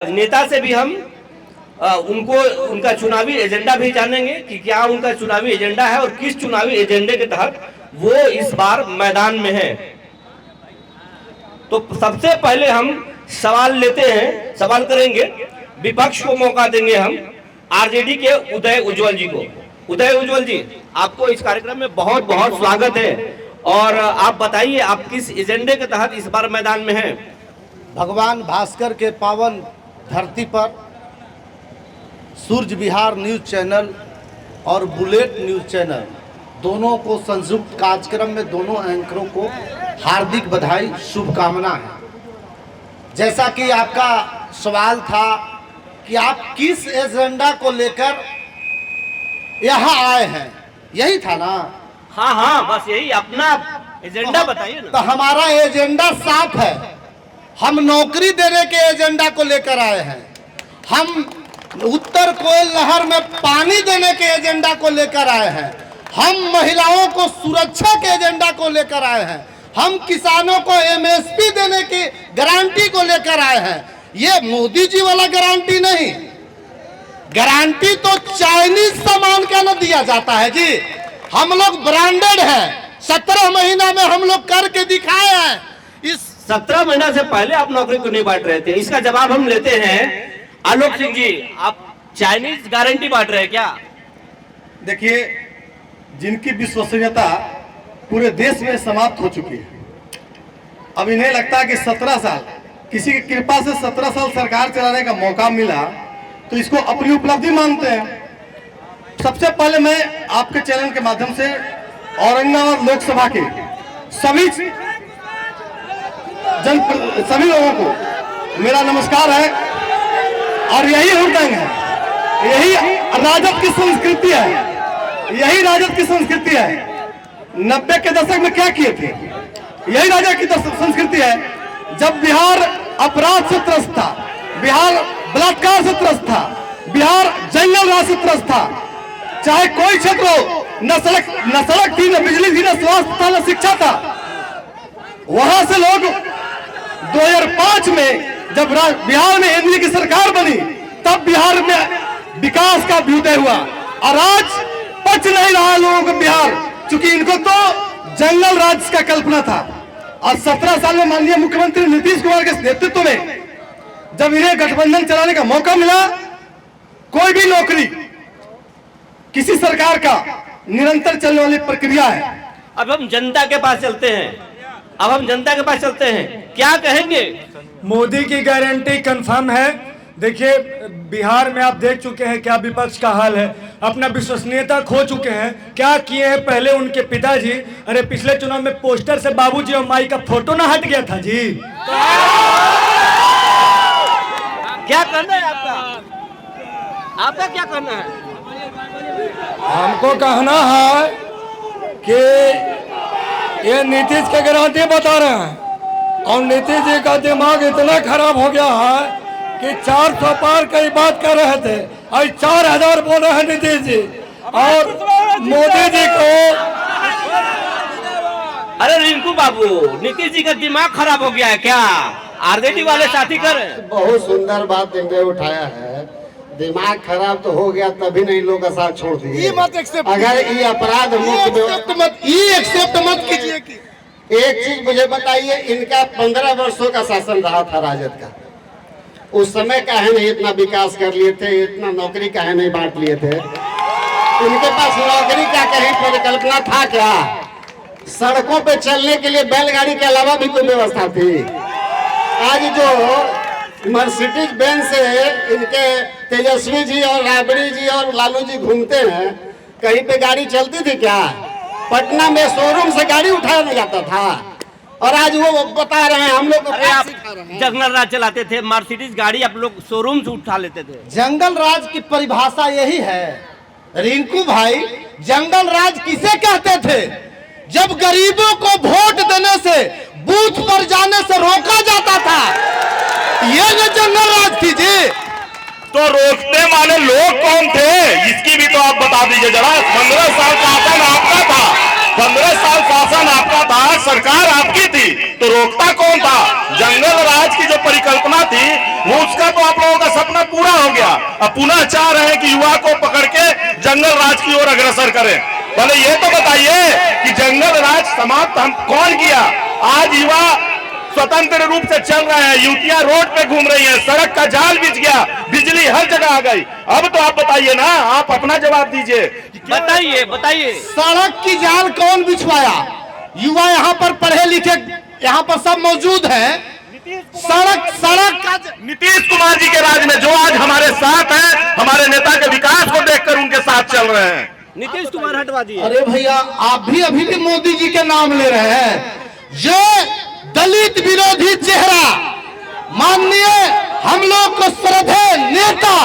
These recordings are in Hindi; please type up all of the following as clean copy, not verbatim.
नेता से भी हम उनको उनका चुनावी एजेंडा भी जानेंगे कि क्या उनका चुनावी एजेंडा है और किस चुनावी एजेंडे के तहत वो इस बार मैदान में है। तो सबसे पहले हम सवाल लेते हैं, सवाल करेंगे, विपक्ष को मौका देंगे हम आरजेडी के उदय उज्ज्वल जी को। उदय उज्ज्वल जी, आपको इस कार्यक्रम में बहुत बहुत स्वागत है और आप बताइए आप किस एजेंडे के तहत इस बार मैदान में हैं। भगवान भास्कर के पावन धरती पर सूर्य विहार न्यूज चैनल और बुलेट न्यूज चैनल दोनों को संयुक्त कार्यक्रम में दोनों एंकरों को हार्दिक बधाई, शुभकामना है। जैसा कि आपका सवाल था कि आप किस एजेंडा को लेकर यहाँ आए हैं, यही था ना? हाँ, बस यही अपना एजेंडा बताइए ना। तो हमारा एजेंडा साफ है। हम नौकरी देने के एजेंडा को लेकर आए हैं। हम उत्तर कोयल नहर में पानी देने के एजेंडा को लेकर आए हैं। हम महिलाओं को सुरक्षा के एजेंडा को लेकर आए हैं। हम किसानों को एमएसपी देने की गारंटी को लेकर आए हैं। ये मोदी जी वाला गारंटी नहीं, गारंटी तो चाइनीज सामान का न दिया जाता है जी। हम लोग ब्रांडेड हैं। 17 महीना में हम लोग करके दिखाए हैं। इस 17 महीना से पहले आप नौकरी को नहीं बांट रहे थे, इसका जवाब हम लेते हैं। आलोक सिंह जी, आप चाइनीज गारंटी बांट रहे हैं क्या? देखिए, जिनकी विश्वसनीयता पूरे देश में समाप्त हो चुकी है, अब इन्हें लगता है कि 17 साल किसी की कृपा से 17 साल सरकार चलाने का मौका मिला तो इसको अपनी उपलब्धि मानते हैं। सबसे पहले मैं आपके चैनल के माध्यम से औरंगाबाद लोकसभा के सभी लोगों को मेरा नमस्कार है। और यही हुड़दंग है, यही राजद की संस्कृति है, यही राजद की संस्कृति है। 90 के दशक में क्या किए थे, यही राजद की संस्कृति है। जब बिहार अपराध से त्रस्त था, बिहार बलात्कार से त्रस्त था, बिहार जंगल राज से त्रस्त था, चाहे कोई क्षेत्र हो, न सड़क थी, न बिजली थी, न स्वास्थ्य था, न शिक्षा था, वहां से लोग 2005 में जब बिहार में एनडीए की सरकार बनी तब बिहार में विकास का अभ्युदय हुआ। और आज पच नहीं रहा लोगों को बिहार, क्योंकि इनको तो जंगल राज का कल्पना था। और 17 साल में माननीय मुख्यमंत्री नीतीश कुमार के नेतृत्व में जब इन्हें गठबंधन चलाने का मौका मिला, कोई भी नौकरी किसी सरकार का निरंतर चलने वाली प्रक्रिया है। अब हम जनता के पास चलते हैं, क्या कहेंगे? मोदी की गारंटी कंफर्म है। देखिए, बिहार में आप देख चुके हैं क्या विपक्ष का हाल है, अपना विश्वसनीयता खो चुके हैं। क्या किए हैं पहले उनके पिताजी? अरे पिछले चुनाव में पोस्टर से बाबूजी और माई का फोटो ना हट गया था जी। क्या करना है आपका क्या करना है? हमको कहना है कि ये नीतीश के गारंटी बता रहे हैं और नीतीश जी का दिमाग इतना खराब हो गया है कि 400 पार की बात कर रहे थे और 4000 बोल रहे हैं नीतीश जी। और मोदी जी को, अरे रिंकू बाबू, नीतीश जी का दिमाग खराब हो गया है क्या? आरजेडी वाले साथी कर रहे हैं। बहुत सुंदर बात इन्होंने उठाया है। दिमाग खराब तो हो गया तभी नहीं लोग का साथ छोड़ दिए। अगर ये अपराध एक्सेप्ट मत कीजिए। एक चीज मुझे बताइए, इनका 15 वर्षों का शासन रहा था राजद का, उस समय काहे नहीं इतना विकास कर लिए थे, इतना नौकरी काहे नहीं बांट लिए थे? इनके पास नौकरी का कहीं परिकल्पना था क्या? सड़कों पे चलने के लिए बैलगाड़ी के अलावा भी कोई व्यवस्था थी? आज जो मर्सिडीज बेंज से इनके तेजस्वी जी और राबड़ी जी और लालू जी घूमते हैं, कहीं पे गाड़ी चलती थी क्या? पटना में शोरूम से गाड़ी उठाया नहीं जाता था। और आज वो बता रहे हैं हम लोग को आप जंगल राज चलाते थे, मर्सिडीज गाड़ी आप लोग शोरूम से उठा लेते थे। जंगल राज की परिभाषा यही है रिंकू भाई। जंगल राज किसे कहते थे? जब गरीबों को वोट देने से, बूथ पर जाने से रोका जाता था, ये जो जंगल राज थी जी। तो रोकने वाले लोग कौन थे, इसकी भी तो आप बता दीजिए जरा। 15 साल का आतंक आपका था, 15 साल शासन आपका था, सरकार आपकी थी, तो रोकता कौन था? जंगल राज की जो परिकल्पना थी वो उसका तो आप लोगों का सपना पूरा हो गया। अब पुनः चाह रहे हैं कि युवा को पकड़ के जंगल राज की ओर अग्रसर करें। पहले ये तो बताइए कि जंगल राज समाप्त हम कौन किया? आज युवा स्वतंत्र रूप से चल रहे हैं, युवतियां रोड पे घूम रही हैं, सड़क का जाल बिछ गया, बिजली हर जगह आ गई। अब तो आप बताइए ना, आप अपना जवाब दीजिए। बताइए सड़क की जाल कौन बिछवाया? युवा यहाँ पर पढ़े लिखे यहाँ पर सब मौजूद हैं। सड़क का नीतीश कुमार जी के राज में जो आज हमारे साथ हैं, हमारे नेता के विकास को देखकर उनके साथ चल रहे हैं। नीतीश कुमार हटवा दिए। अरे भैया, आप भी अभी भी मोदी जी के नाम ले रहे हैं। ये दलित विरोधी चेहरा, माननीय हम लोग को श्रद्धेय नेता,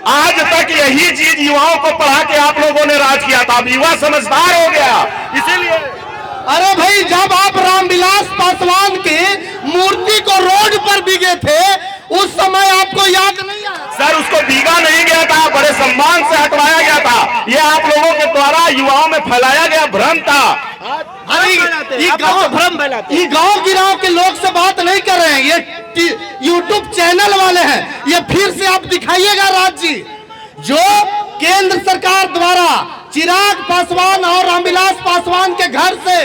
आज तक यही चीज युवाओं को पढ़ा के आप लोगों ने राज किया था। अब युवा समझदार हो गया, इसीलिए। अरे भाई, जब आप रामविलास पासवान की मूर्ति को रोड पर बिगे थे, उस समय आपको याद नहीं आया? सर, उसको भीगा नहीं गया था, बड़े सम्मान से हटवाया गया था। ये आप लोगों के द्वारा युवाओं में फैलाया गया भ्रम था। ये गांव गिराव के लोग से बात नहीं कर रहे हैं, ये यूट्यूब चैनल वाले हैं। ये फिर से आप दिखाइएगा राज जी, जो केंद्र सरकार द्वारा चिराग पासवान और रामविलास पासवान के घर से।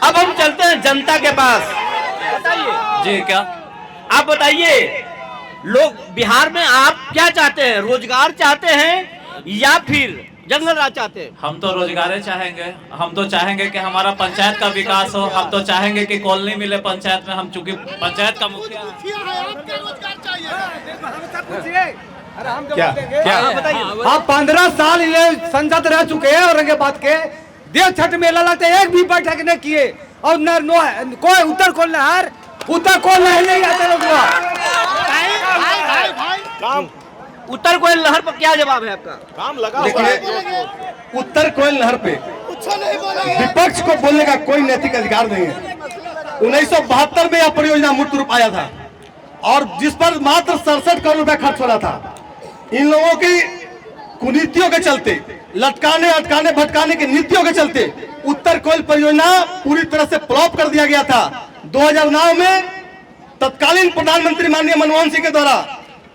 अब हम चलते हैं जनता के पास। बताइए जी, क्या आप बताइए, लोग बिहार में आप क्या चाहते हैं? रोजगार चाहते हैं या फिर जंगल राज चाहते हैं? हम तो रोजगार चाहेंगे। हम तो चाहेंगे कि हमारा पंचायत का विकास हो। हम तो चाहेंगे कि कॉलोनी मिले पंचायत में। हम चूंकि पंचायत का मुखिया क्या बताइए। आप 15 साल ये संसद रह चुके हैं और रंगे बात के देव छठ मेला लगते एक भी बैठक नहीं किए। और कोई उत्तर कोल नहीं आते लोग। उत्तर कोयल लहर पर क्या जवाब है आपका? काम लगा। देखिए, उत्तर कोयल नहर पे विपक्ष को बोलने का कोई नैतिक अधिकार नहीं है। 1972 में यह परियोजना मूर्त रूप आया था और जिस पर मात्र 67 करोड़ रुपया खर्च हो रहा था। इन लोगों की कुनीतियों के चलते, लटकाने अटकाने भटकाने की नीतियों के चलते उत्तर कोयल परियोजना पूरी तरह से फ्लॉप कर दिया गया था। 2009 में तत्कालीन प्रधानमंत्री माननीय मनमोहन सिंह के द्वारा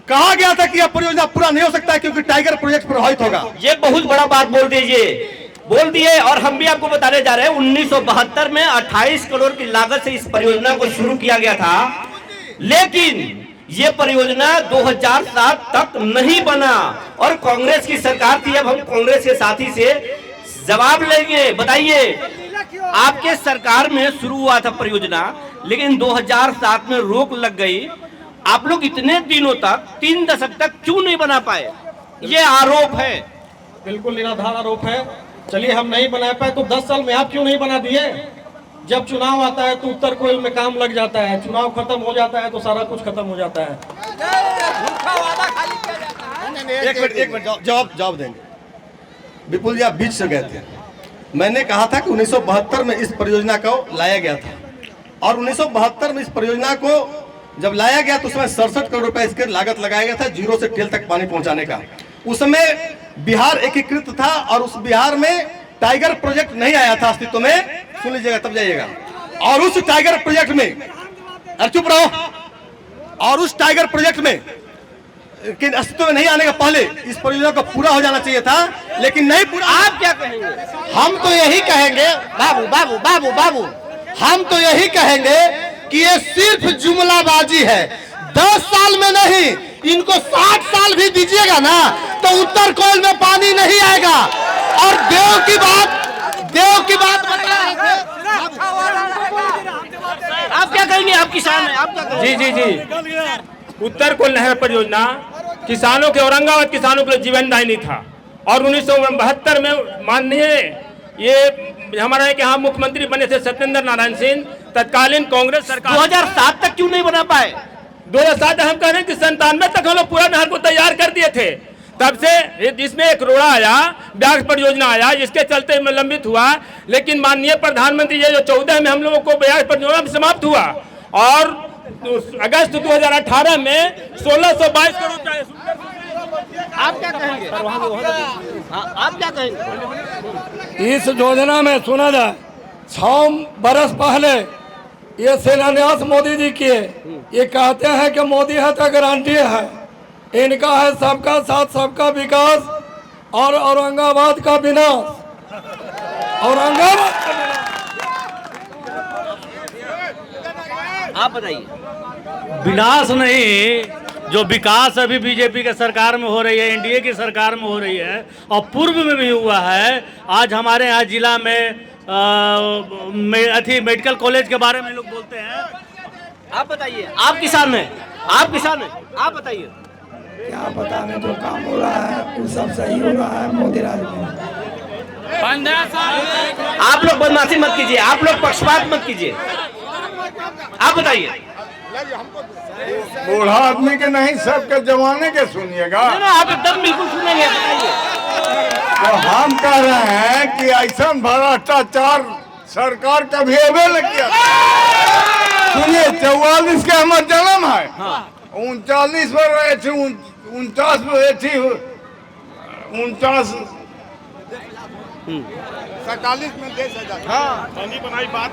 कहा गया था कि यह परियोजना पूरा नहीं हो सकता है क्योंकि टाइगर प्रोजेक्ट प्रभावित होगा। ये बहुत बड़ा बात बोल दिए और हम भी आपको बताने जा रहे हैं। 1972 में 28 करोड़ की लागत से इस परियोजना को शुरू किया गया था, लेकिन ये परियोजना 2007 तक नहीं बना और कांग्रेस की सरकार थी। अब हम कांग्रेस के साथी से जवाब लेंगे। बताइए, आपके सरकार में शुरू हुआ था परियोजना, लेकिन 2007 में रोक लग गई। आप लोग इतने दिनों तक, 3 दशक तक क्यों नहीं बना पाए? ये आरोप है। बिल्कुल निराधार आरोप है। चलिए, हम नहीं बना पाए तो 10 साल में आप क्यों नहीं बना दिए? जब चुनाव आता है तो उत्तर कोयल में काम लग जाता है, चुनाव खत्म हो जाता है तो सारा कुछ खत्म हो जाता है। एक मिनट जवाब देंगे। विपुल जी, आप बीच से गए थे। मैंने कहा था कि 1972 में इस परियोजना को लाया गया था और 1972 में इस परियोजना को जब लाया गया तो उसमें 67 करोड़ रुपए इसके लागत लगाया गया था, जीरो से टेल तक पानी पहुंचाने का। उसमें बिहार एकीकृत था और उस बिहार में टाइगर प्रोजेक्ट नहीं आया था अस्तित्व में। सुन लीजिएगा तब जाइएगा। और उस टाइगर प्रोजेक्ट में, चुप रहो, और उस टाइगर प्रोजेक्ट में कि अस्तित्व में नहीं आने का पहले इस परियोजना को पूरा हो जाना चाहिए था, लेकिन नहीं पूरा। आप क्या कहेंगे? हम तो यही कहेंगे बाबू, हम तो यही कहेंगे कि ये सिर्फ जुमलाबाजी है। 10 साल में नहीं, इनको 60 साल भी दीजिएगा ना तो उत्तर कोयल में पानी नहीं आएगा। और देव की बात आप क्या कहेंगे? आप किसान हैं, आप क्या कहेंगे? जी। उत्तर कोयल नहर परियोजना किसानों के, औरंगाबाद किसानों के लिए जीवनदायिनी था। और 1972 में माननीय ये हमारे यहाँ मुख्यमंत्री बने थे सत्येंद्र नारायण सिंह, तत्कालीन कांग्रेस सरकार। 2007 तक क्यों नहीं बना पाए? 2007 हम कह रहे हैं कि 97 तक हम लोग पूरा नहर को तैयार कर दिए थे। तब से इसमें एक रोड़ा आया, ब्याज परियोजना आया, जिसके चलते लंबित हुआ। लेकिन माननीय प्रधानमंत्री ये जो 14 में हम लोगों को ब्याज परियोजना समाप्त हुआ और अगस्त 2018 में 1622 करोड़ आप क्या कहेंगे? हाँ, आप क्या कहेंगे? इस योजना में सुना जाए 6 बरस पहले ये शिलान्यास मोदी जी किए। ये कहते हैं कि मोदी है तो गारंटी है, इनका है सबका साथ सबका विकास और औरंगाबाद का विनाश। औरंगाबाद का विनाश। आप बताइए। विनाश नहीं, जो विकास अभी बीजेपी के सरकार में हो रही है, एनडीए की सरकार में हो रही है और पूर्व में भी हुआ है। आज हमारे यहाँ जिला में मेडिकल कॉलेज के बारे में लोग बोलते हैं। आप बताइए। आप किसान हैं, आप किसान हैं, आप बताइए। क्या बताने, जो काम हो रहा है वो सब सही हो रहा है मोदी राज में। 15 साल आप लोग बदमाशी मत कीजिए, आप लोग पक्षपात मत कीजिए, आप बताइए। बूढ़ा आदमी के नहीं, सबके जवाने के सुनिएगा। आप एकदम बिल्कुल सुनेंगे, बताइए। तो हम कह रहे हैं कि ऐसा भ्रष्टाचार सरकार कभी अबे न किया। सुनिए, 44 के हमारा जन्म है, 39 पर रहे थे, 49 में रहे थी, 49 47 में देश आजाद। हाँ, बनी बनाई बात,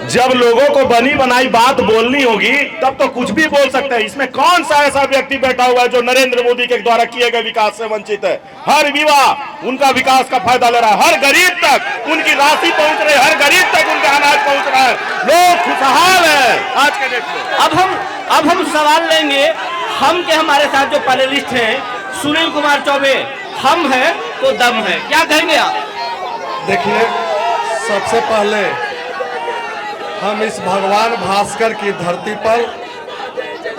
जब लोगों को बनी बनाई बात बोलनी होगी तब तो कुछ भी बोल सकते हैं। इसमें कौन सा ऐसा व्यक्ति बैठा हुआ है जो नरेंद्र मोदी के द्वारा किए गए विकास से वंचित है? हर युवा उनका विकास का फायदा ले रहा है, हर गरीब तक उनकी राशि पहुंच रही है, हर गरीब तक उनका अनाज पहुंच रहा है, लोग खुशहाल है आज के डेट में। अब हम सवाल लेंगे। हम के हमारे साथ जो पैनलिस्ट हैं, सुनील कुमार चौबे, हम हैं तो दम है, क्या कहेंगे आप? देखिए, सबसे पहले हम इस भगवान भास्कर की धरती पर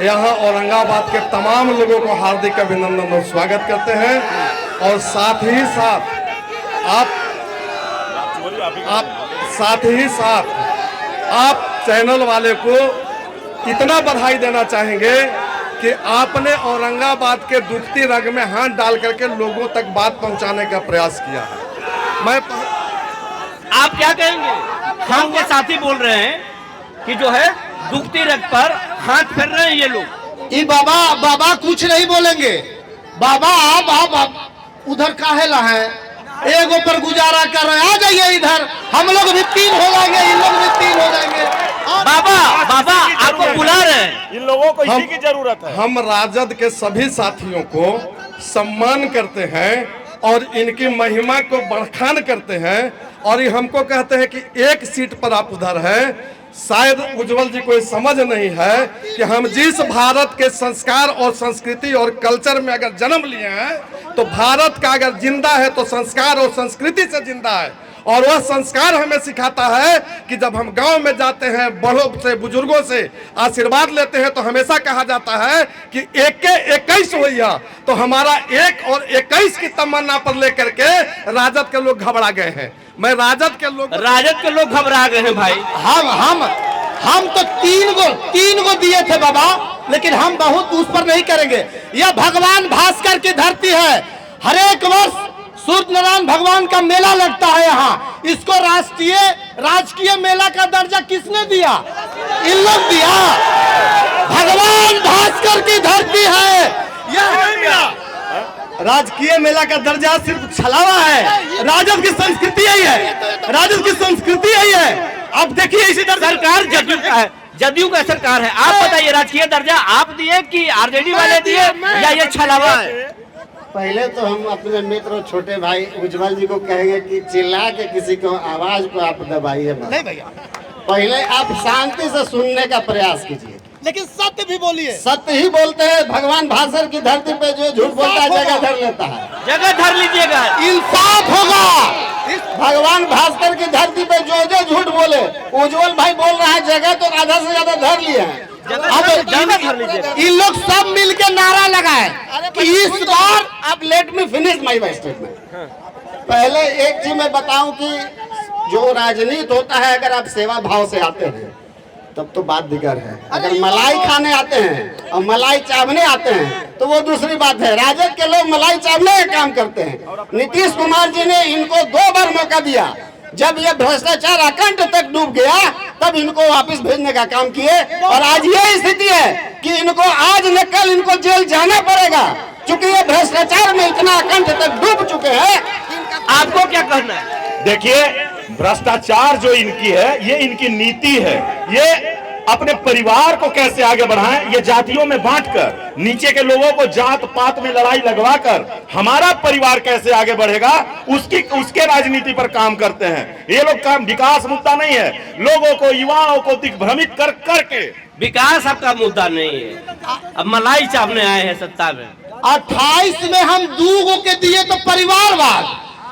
यहाँ औरंगाबाद के तमाम लोगों को हार्दिक अभिनंदन और स्वागत करते हैं। और साथ ही साथ आप चैनल वाले को इतना बधाई देना चाहेंगे कि आपने औरंगाबाद के दुखती रग में हाथ डाल करके लोगों तक बात पहुंचाने का प्रयास किया है। आप क्या कहेंगे? हम के साथी बोल रहे हैं कि जो है दुखती रग पर हाथ फेर रहे हैं ये लोग। ये बाबा कुछ नहीं बोलेंगे। बाबा आप उधर काहे ला है? एगो पर गुजारा कर रहे, आ जाइए इधर, हम लोग भी 3 हो जाएंगे, इन लोग भी 3 हो जाएंगे। बाबा आपको बुला रहे हैं, इन लोगों को इसी की जरूरत है। हम राजद के सभी साथियों को सम्मान करते हैं और इनकी महिमा को बखान करते हैं। और ये हमको कहते हैं कि एक सीट पर आप उधर हैं। शायद उज्जवल जी को समझ नहीं है कि हम जिस भारत के संस्कार और संस्कृति और कल्चर में अगर जन्म लिए हैं, तो भारत का अगर जिंदा है तो संस्कार और संस्कृति से जिंदा है। और वह संस्कार हमें सिखाता है कि जब हम गांव में जाते हैं, बड़ों से बुजुर्गों से आशीर्वाद लेते हैं, तो हमेशा कहा जाता है कि 21 होइया। तो हमारा 1 और 21 की तमन्ना पर लेकर के राजद के लोग घबरा गए हैं। मैं राजद के लोग घबरा गए हैं भाई। हम तो 3 गो दिए थे बाबा, लेकिन हम बहुत उस पर नहीं करेंगे। यह भगवान भास्कर की धरती है। हर एक वर्ष सूर्य नारायण भगवान का मेला लगता है यहाँ। इसको राजकीय मेला का दर्जा किसने दिया? इन लोग दिया। भगवान भास्कर की धरती है यह। राजकीय मेला का दर्जा सिर्फ छलावा है। राजद की संस्कृति यही है, राजद की संस्कृति यही है। अब देखिए, इसी तरह सरकार जदयू का सरकार है। आप बताइए, राजकीय दर्जा आप दिए कि आरजेडी वाले दिए या ये छलावा है? पहले तो हम अपने मित्र छोटे भाई उज्जवल जी को कहेंगे कि चिल्ला के किसी को आवाज को आप दबाइए नहीं भैया। पहले आप शांति से सुनने का प्रयास कीजिए, लेकिन सत्य भी बोलिए। सत्य ही बोलते हैं। भगवान भास्कर की धरती पे जो झूठ बोलता है जगह धर लेता है। जगह धर लीजिएगा, इंसाफ होगा। भगवान भास्कर की धरती पे जो झूठ बोले, उज्जवल भाई बोल रहा है जगह तो आधा से ज्यादा धर लिए हैं। अब इन लोग सब मिलके नारा लगाए कि इस बार आप let me finish my statement. पहले एक चीज मैं बताऊं कि जो राजनीति होता है, अगर आप सेवा भाव से आते हैं तब तो बात दिगर है। अगर मलाई खाने आते हैं और मलाई चावने आते हैं तो वो दूसरी बात है। राजद के लोग मलाई चावने का काम करते हैं। नीतीश कुमार जी ने इनको 2 बार मौका दिया। जब ये भ्रष्टाचार अकंठ तक डूब गया तब इनको वापस भेजने का काम किए। और आज ये स्थिति है कि इनको आज न कल इनको जेल जाना पड़ेगा। चूंकि ये भ्रष्टाचार में इतना अकंठ तक डूब चुके हैं। आपको क्या कहना है? देखिए, भ्रष्टाचार जो इनकी है, ये इनकी नीति है। ये अपने परिवार को कैसे आगे बढ़ाएं, ये जातियों में बांटकर, नीचे के लोगों को जात पात में लड़ाई लगवाकर हमारा परिवार कैसे आगे बढ़ेगा, उसके राजनीति पर काम करते हैं। ये लोग काम विकास मुद्दा नहीं है, लोगों को, युवाओं को दिग्भ्रमित कर करके। विकास आपका मुद्दा नहीं है। अब मलाई चापने आए हैं सत्ता में। 28 में हम 2 के दिए तो परिवारवाद,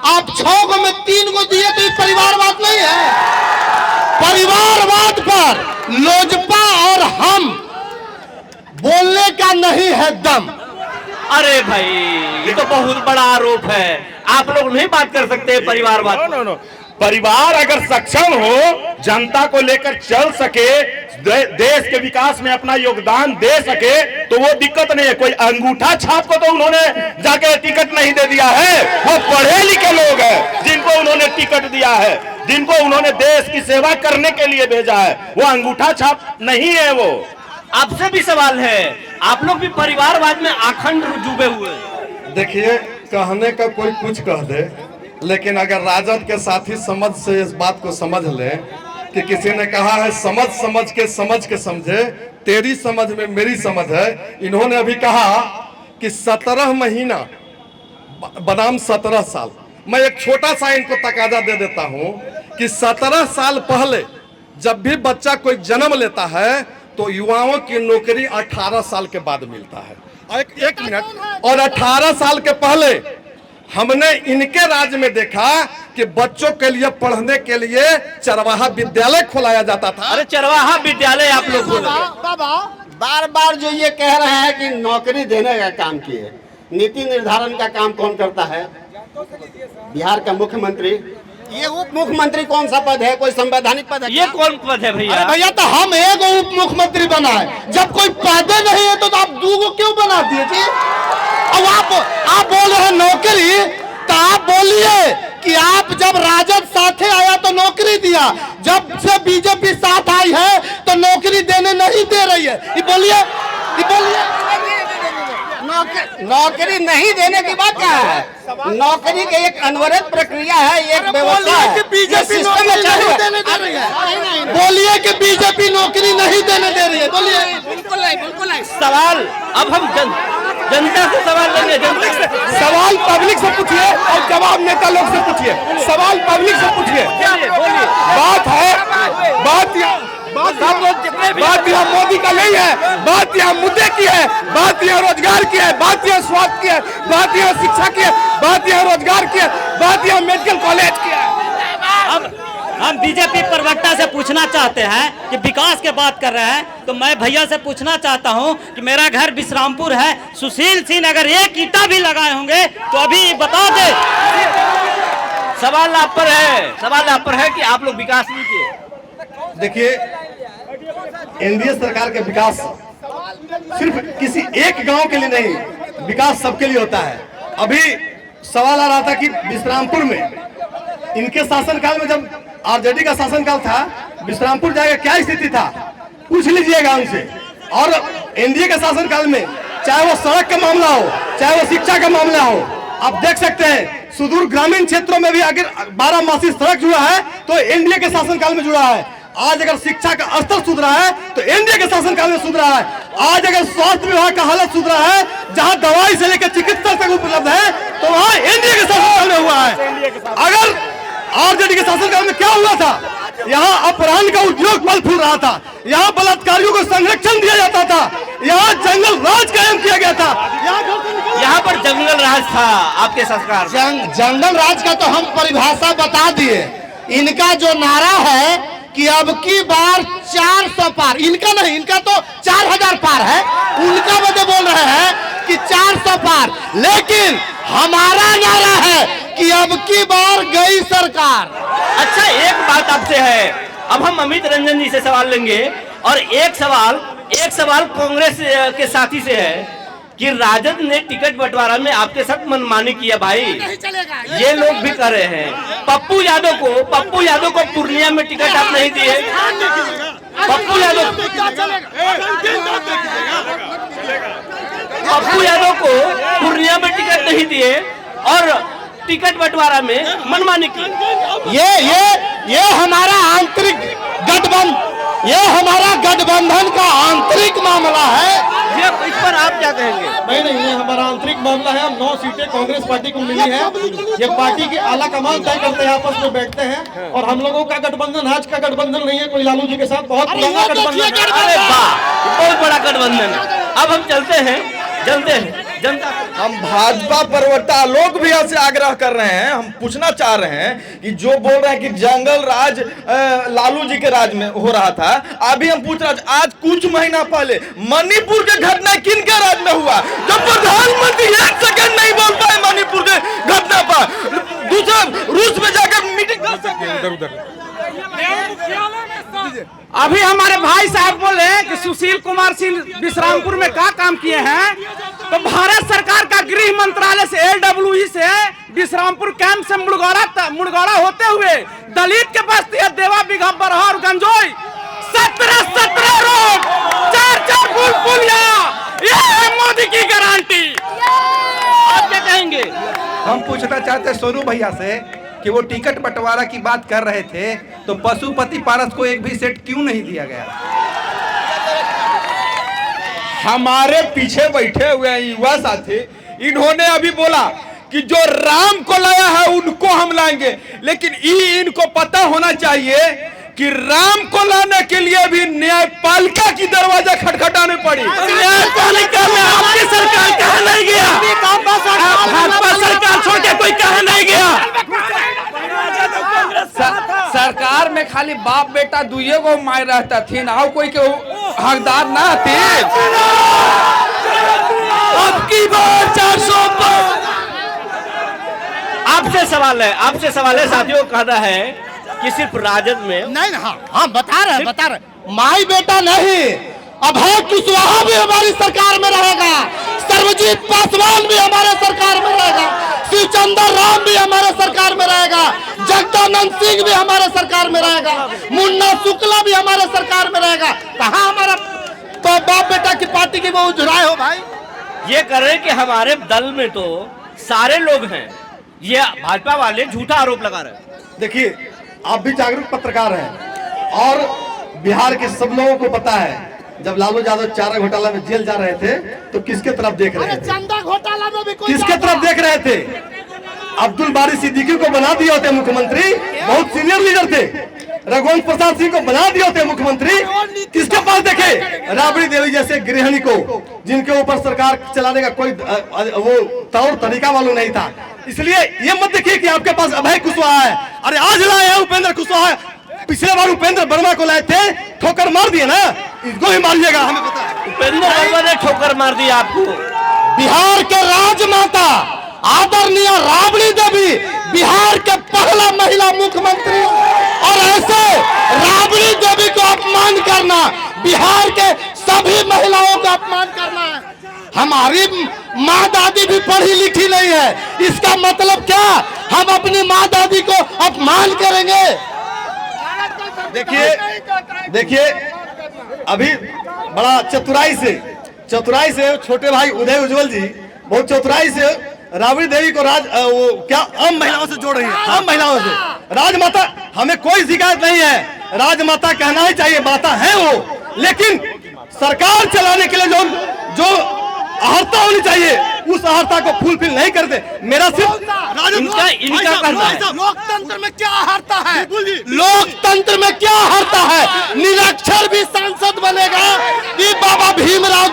आप 6 में 3 दिए तो परिवारवाद नहीं है। परिवारवाद पर लोजपा और हम बोलने का नहीं है दम। अरे भाई, ये तो बहुत बड़ा आरोप है। आप लोग नहीं बात कर सकते परिवारवाद। नो। परिवार अगर सक्षम हो, जनता को लेकर चल सके, देश के विकास में अपना योगदान दे सके, तो वो दिक्कत नहीं है। कोई अंगूठा छाप को तो उन्होंने जाके टिकट नहीं दे दिया है। वो पढ़े लिखे लोग हैं जिनको उन्होंने टिकट दिया है, जिनको उन्होंने देश की सेवा करने के लिए भेजा है। वो अंगूठा छाप नहीं है। वो आपसे भी सवाल है, आप लोग भी परिवारवाद में अखंड डूबे हुए। देखिए, कहने का कोई कुछ कह दे, लेकिन अगर राजद के साथी समझ से इस बात को समझ लें कि किसी ने कहा है समझ के समझे, तेरी समझ में मेरी समझ है। इन्होंने अभी कहा कि 17 महीना बनाम 17 साल। मैं एक छोटा सा इनको तकाजा दे देता हूं कि 17 साल पहले जब भी बच्चा कोई जन्म लेता है तो युवाओं की नौकरी 18 साल के बाद मिलता है। एक मिनट। और 18 साल के पहले हमने इनके राज्य में देखा कि बच्चों के लिए पढ़ने के लिए चरवाहा विद्यालय खोलाया जाता था। अरे चरवाहा विद्यालय आप लोग बाबा बार बार जो ये कह रहे हैं कि नौकरी देने का काम किए, नीति निर्धारण का काम कौन करता है? बिहार का मुख्यमंत्री। ये उप मुख्यमंत्री कौन सा पद है? कोई संवैधानिक पद है? ये कौन पद है भैया? भैया, तो हम एक उप मुख्यमंत्री बना है। जब कोई पद नहीं है तो आप 2 क्यों बना दिए जी? अब आप बोल रहे हैं नौकरी, तो आप बोलिए कि आप जब राजद साथे आया तो नौकरी दिया, जब से बीजेपी साथ आई है तो नौकरी देने नहीं दे रही है। ये बोलिए नौकरी नहीं देने की बात क्या है? नौकरी की एक अनवरत प्रक्रिया है, एक व्यवस्था है। बीजेपी नौकरी नहीं देने दे रही है। बोलिए कि बीजेपी नौकरी नहीं देने दे रही है। बोलिए। बिल्कुल नहीं। सवाल अब हम जनता से सवाल लेंगे। जनता से सवाल पब्लिक से पूछिए और जवाब नेता लोग से पूछिए। सवाल पब्लिक से पूछिए। बात यहाँ मोदी का नहीं है, बात यहाँ मुद्दे की है, बात यहाँ रोजगार की है, बात यहाँ स्वास्थ्य की है, बात यहाँ शिक्षा की है, बात यहाँ रोजगार की है, बात यहाँ मेडिकल कॉलेज की है। अब हम बीजेपी प्रवक्ता से पूछना चाहते हैं कि विकास की बात कर रहे हैं, तो मैं भैया से पूछना चाहता हूं कि मेरा घर विश्रामपुर है, सुशील सिंह अगर एक ईंटा भी लगाए होंगे तो अभी बता दे। सवाल आप पर है कि आप लोग विकास नहीं किए। देखिए, एनडीए सरकार का विकास सिर्फ किसी एक गांव के लिए नहीं, विकास सबके लिए होता है। अभी सवाल आ रहा था कि विश्रामपुर में इनके शासनकाल में, जब आरजेडी का शासनकाल था, विश्रामपुर जाएगा क्या स्थिति था, पूछ लीजिएगा उनसे। और एनडीए के शासनकाल में चाहे वो सड़क का मामला हो, चाहे वो शिक्षा का मामला हो, आप देख सकते हैं सुदूर ग्रामीण क्षेत्रों में भी अगर 12 मासी सड़क जुड़ा है तो एनडीए के शासनकाल में जुड़ा है। आज अगर शिक्षा का स्तर सुधरा है तो एनडीए के शासनकाल में सुधरा है। आज अगर स्वास्थ्य विभाग का हालत सुधरा है, जहां दवाई से लेकर चिकित्सा तक उपलब्ध है, तो वहां एनडीए के शासनकाल में हुआ है। अगर आरजेडी के शासनकाल में क्या हुआ था, यहाँ अपराध का उद्योग बल फूल रहा था, यहाँ बलात्कारियों को संरक्षण दिया जाता था, यहाँ जंगल राज कायम किया गया था। यहाँ पर जंगल राज था आपके सरकार। जंगल राज का तो हम परिभाषा बता दिए। इनका जो नारा है कि अब की बार 400 पार, इनका नहीं, इनका तो 4000 पार है, उनका वजह बोल रहे हैं कि 400 पार, लेकिन हमारा नारा है कि अब की बार गई सरकार। अच्छा, एक बात आपसे है, अब हम अमित रंजन जी से सवाल लेंगे, और एक सवाल कांग्रेस के साथी से है कि राजद ने टिकट बंटवारा में आपके साथ मनमानी किया भाई, ये लोग भी कर रहे हैं। पप्पू यादव को पूर्णिया में टिकट आप नहीं दिए। पप्पू यादव पप्पू यादव को पूर्णिया में टिकट नहीं दिए और टिकट बंटवारा में मनमानी की। ये हमारा आंतरिक गठबंधन का आंतरिक मामला है। ये इस पर आप क्या कहेंगे? नहीं, ये हमारा आंतरिक मामला है। 9 सीटें कांग्रेस पार्टी को मिली है। ये पार्टी की आला कमान तय करते हैं, आपस में बैठते हैं। और हम लोगों का गठबंधन आज का गठबंधन नहीं है कोई लालू जी के साथ, बहुत पुराना गठबंधन है। अरे वाह, बहुत बड़ा गठबंधन है। अब हम चलते हैं जनता। हम भाजपा प्रवक्ता आलोक भैया से आग्रह कर रहे हैं, हम पूछना चाह रहे हैं कि जो बोल रहे हैं कि जंगल राज लालू जी के राज में हो रहा था, अभी हम पूछ रहे हैं आज कुछ महीना पहले मणिपुर के घटना किन के राज में हुआ? जब प्रधानमंत्री 1 सेकंड नहीं बोल पाए मणिपुर के घटना पर, दूसरा रूस में जाकर मीटिंग कर सकते हैं। अभी हमारे भाई साहब बोले कि सुशील कुमार सिंह विश्रामपुर में क्या काम किए हैं, तो भारत सरकार का गृह मंत्रालय से LWE से विश्रामपुर कैंप से मुड़गौड़ा होते हुए दलित के बस्ती देवा बिघा बरहा और गंजोई 17 रोड 4 पुलिया, ये है मोदी की गारंटी। आप क्या कहेंगे? हम पूछना चाहते हैं सोनू भैया से कि वो टिकट बंटवारा की बात कर रहे थे, तो पशुपति पारस को एक भी सेट क्यों नहीं दिया गया? हमारे पीछे बैठे हुए हैं युवा साथी, इन्होंने अभी बोला कि जो राम को लाया है उनको हम लाएंगे, लेकिन इनको पता होना चाहिए कि राम को लाने के लिए भी न्यायपालिका की दरवाजा खटखटाने पड़ी। न्यायपालिका में आपकी सरकार कहाँ नहीं गया? भाजपा सरकार छोड़ के कोई कहाँ नहीं गया? सरकार में खाली बाप बेटा दुइये को मार रहता थी ना, कोई के हकदार ना थे। अब की बार 400 पर आपसे सवाल है साथियों, कहना है कि सिर्फ राजद में नहीं, हाँ बता रहे माई बेटा नहीं, अभय कुशवाहा भी हमारी सरकार में रहेगा, सर्वजीत पासवान भी हमारे सरकार में रहेगा, शिवचंद्र राम भी हमारे सरकार में रहेगा, जगदानंद सिंह भी हमारे सरकार में रहेगा, मुन्ना शुक्ला भी हमारे सरकार में रहेगा। कहाँ हमारा तो बाप बेटा की पार्टी की वो उजराए हो भाई? ये कर रहे कि हमारे दल में तो सारे लोग हैं, ये भाजपा वाले झूठा आरोप लगा रहे हैं। देखिए, आप भी जागरूक पत्रकार हैं और बिहार के सब लोगों को पता है जब लालू यादव चारा घोटाला में जेल जा रहे थे तो किसके तरफ देख रहे थे? चंदा घोटाला में भी किसके तरफ देख रहे थे? अब्दुल बारी सिद्दीकी को बना दिए होते मुख्यमंत्री, बहुत सीनियर लीडर थे। रघुवंश प्रसाद सिंह को बना दिए होते मुख्यमंत्री, किसके पास देखे? राबड़ी देवी जैसे गृहिणी को, जिनके ऊपर सरकार चलाने का कोई वो तौर तरीका मालूम नहीं था। इसलिए ये मत देखिए कि आपके पास अभय कुशवाहा है, अरे आज लाए हैं उपेंद्र कुशवाहा, पिछले बार उपेंद्र वर्मा को लाए थे, ठोकर मार दिए ना, इसको भी मारिएगा, हमें पता है। उपेंद्र वर्मा ने ठोकर मार दिया आपको। बिहार के राजमाता आदरणीय राबड़ी देवी बिहार के पहला महिला मुख्यमंत्री, और ऐसे राबड़ी देवी को अपमान करना बिहार के सभी महिलाओं का अपमान करना है। हमारी माँ दादी भी पढ़ी लिखी नहीं है, इसका मतलब क्या? हम अपनी माँ दादी को अपमान करेंगे? देखिए अभी बड़ा चतुराई से छोटे भाई उदय उज्जवल जी बहुत चतुराई से राबड़ी देवी को वो क्या आम महिलाओं से जोड़ रही है, आम महिलाओं से। राजमाता, हमें कोई शिकायत नहीं है, राजमाता कहना ही चाहिए, माता है वो, लेकिन सरकार चलाने के लिए जो अहर्ता होनी चाहिए उस अहर्ता को फुलफिल नहीं करते। मेरा सिर्फ इनका करना है। लोकतंत्र में क्या अहर्ता है? लोकतंत्र में क्या अहर्ता है? निरक्षर भी सांसद बनेगा, ये बाबा भीमराव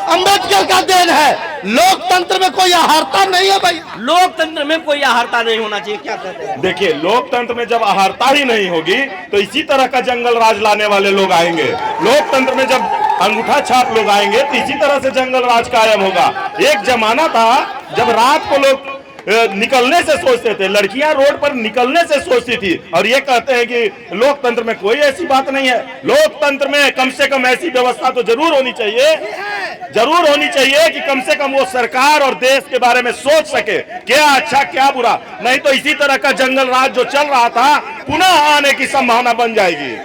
अंबेडकर का देन है। लोकतंत्र में कोई अहर्ता नहीं है भाई, लोकतंत्र में कोई अहर्ता नहीं होना चाहिए। क्या कहते हैं? देखिए, लोकतंत्र में जब अहर्ता ही नहीं होगी तो इसी तरह का जंगल राज लाने वाले लोग आएंगे। लोकतंत्र में जब अंगूठा छाप लोग आएंगे तो इसी तरह से जंगल राज कायम होगा। एक जमाना था जब रात को लोग निकलने से सोचते थे, लड़कियां रोड पर निकलने से सोचती थी, और ये कहते हैं कि लोकतंत्र में कोई ऐसी बात नहीं है। लोकतंत्र में कम से कम ऐसी व्यवस्था तो जरूर होनी चाहिए कि कम से कम वो सरकार और देश के बारे में सोच सके, क्या अच्छा क्या बुरा। नहीं तो इसी तरह का जंगल राज जो चल रहा था पुनः आने की संभावना बन जाएगी।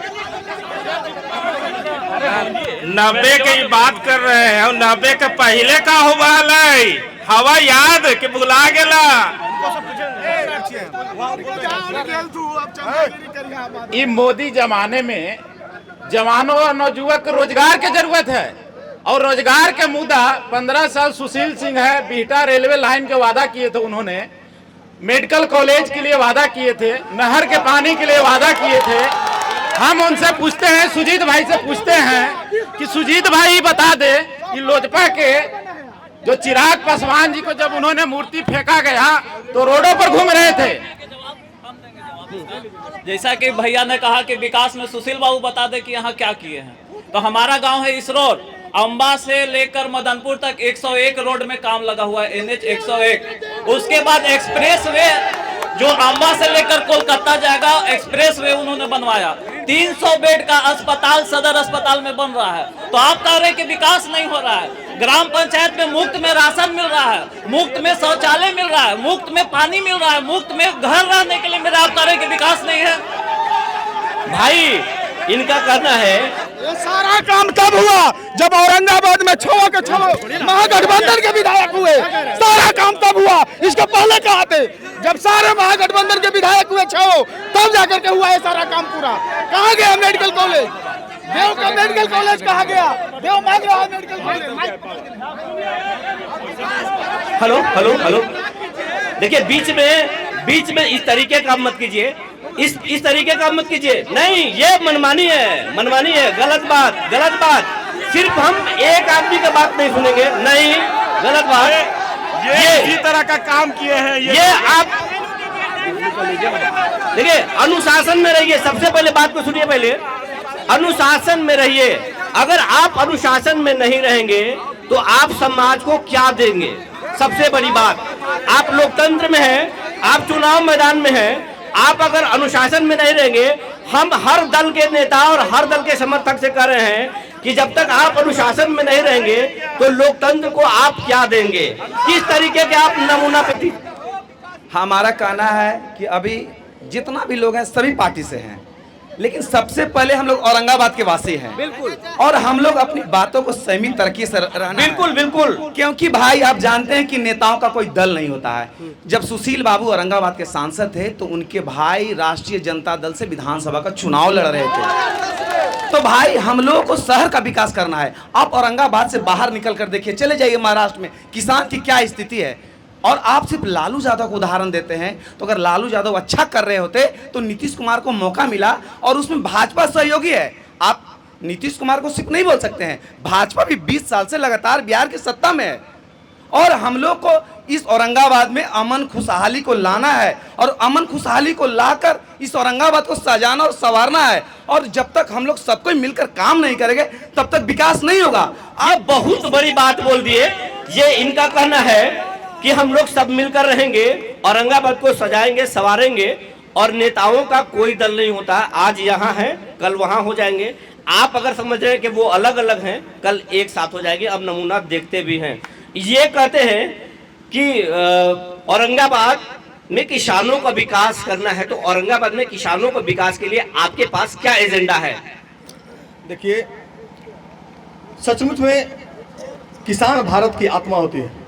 90 की बात कर रहे हैं और 90 के पहले का हुआ है हवा याद के बुला गेला। ई मोदी जमाने में जवानों और नौजुवक को रोजगार की जरूरत है और रोजगार के मुद्दा 15 साल सुशील सिंह है बिहटा रेलवे लाइन के वादा किए थे उन्होंने, मेडिकल कॉलेज के लिए वादा किए थे, नहर के पानी के लिए वादा किए थे। हम उनसे पूछते हैं, सुजीत भाई से पूछते हैं कि सुजीत भाई बता दे कि लोजपा के जो चिराग पासवान जी को जब उन्होंने मूर्ति फेंका गया तो रोडों पर घूम रहे थे। जैसा कि भैया ने कहा कि विकास में सुशील बाबू बता दे कि यहाँ क्या किए हैं, तो हमारा गांव है इसरोड, अंबा से लेकर मदनपुर तक 101 रोड में काम लगा हुआ है, NH 101। उसके बाद एक्सप्रेस वे जो अंबा से लेकर कोलकाता जाएगा, एक्सप्रेस वे उन्होंने बनवाया। 300 बेड का अस्पताल सदर अस्पताल में बन रहा है। तो आप कह रहे हैं कि विकास नहीं हो रहा है। ग्राम पंचायत में मुफ्त में राशन मिल रहा है, मुफ्त में शौचालय मिल रहा है, मुफ्त में पानी मिल रहा है, मुफ्त में घर रहने के लिए मेरा। आप कह रहे हैं कि विकास नहीं है। भाई इनका कहना है ये सारा काम तब हुआ जब औरंगाबाद में छो के छो महागठबंधन के विधायक हुए। सारा काम तब हुआ, इसके पहले कहा थे जब सारे महागठबंधन के विधायक हुए छो तब जाकर के हुआ है सारा काम पूरा। कहाँ गया मेडिकल कॉलेज? देव का मेडिकल कॉलेज कहाँ गया? देव मांग रहा है medical college. Hello hello hello, देखिए बीच में इस तरीके का मत कीजिए, इस तरीके का मत कीजिए। नहीं, ये मनमानी है, गलत बात। सिर्फ हम एक आदमी का बात नहीं सुनेंगे, नहीं, गलत बात। ये इसी तरह का काम किए हैं ये आप देखिए, अनुशासन में रहिए। सबसे पहले बात को सुनिए, पहले अनुशासन में रहिए। अगर आप अनुशासन में नहीं रहेंगे तो आप समाज को क्या देंगे? सबसे बड़ी बात, आप लोकतंत्र में हैं, आप चुनाव मैदान में हैं। आप अगर अनुशासन में नहीं रहेंगे, हम हर दल के नेता और हर दल के समर्थक से कह रहे हैं कि जब तक आप अनुशासन में नहीं रहेंगे तो लोकतंत्र को आप क्या देंगे? किस तरीके के आप नमूना पे? हमारा कहना है कि अभी जितना भी लोग हैं सभी पार्टी से हैं, लेकिन सबसे पहले हम लोग औरंगाबाद के वासी हैं। बिल्कुल। और हम लोग अपनी बातों को सीमित तरीके से रहना बिल्कुल बिल्कुल, क्योंकि भाई आप जानते हैं कि नेताओं का कोई दल नहीं होता है। जब सुशील बाबू औरंगाबाद के सांसद थे तो उनके भाई राष्ट्रीय जनता दल से विधानसभा का चुनाव लड़ रहे थे। तो भाई हम लोगों को शहर का विकास करना है। आप औरंगाबाद से बाहर निकल कर देखिए, चले जाइए महाराष्ट्र में किसान की क्या स्थिति है। और आप सिर्फ लालू यादव को उदाहरण देते हैं, तो अगर लालू यादव अच्छा कर रहे होते तो नीतीश कुमार को मौका मिला और उसमें भाजपा सहयोगी है। आप नीतीश कुमार को सिर्फ नहीं बोल सकते हैं, भाजपा भी 20 साल से लगातार बिहार की सत्ता में है। और हम लोग को इस औरंगाबाद में अमन खुशहाली को लाना है और अमन खुशहाली को लाकर इस औरंगाबाद को सजाना और संवारना है। और जब तक हम लोग सबको मिलकर काम नहीं करेंगे तब तक विकास नहीं होगा। आप बहुत बड़ी बात बोल दिए। ये इनका कहना है कि हम लोग सब मिलकर रहेंगे, औरंगाबाद को सजाएंगे, संवारेंगे और नेताओं का कोई दल नहीं होता। आज यहाँ है, कल वहाँ हो जाएंगे। आप अगर समझ रहे हैं कि वो अलग अलग हैं, कल एक साथ हो जाएंगे। अब नमूना देखते भी हैं। ये कहते हैं कि औरंगाबाद में किसानों का विकास करना है, तो औरंगाबाद में किसानों का विकास के लिए आपके पास क्या एजेंडा है? देखिए, सचमुच में किसान भारत की आत्मा होती है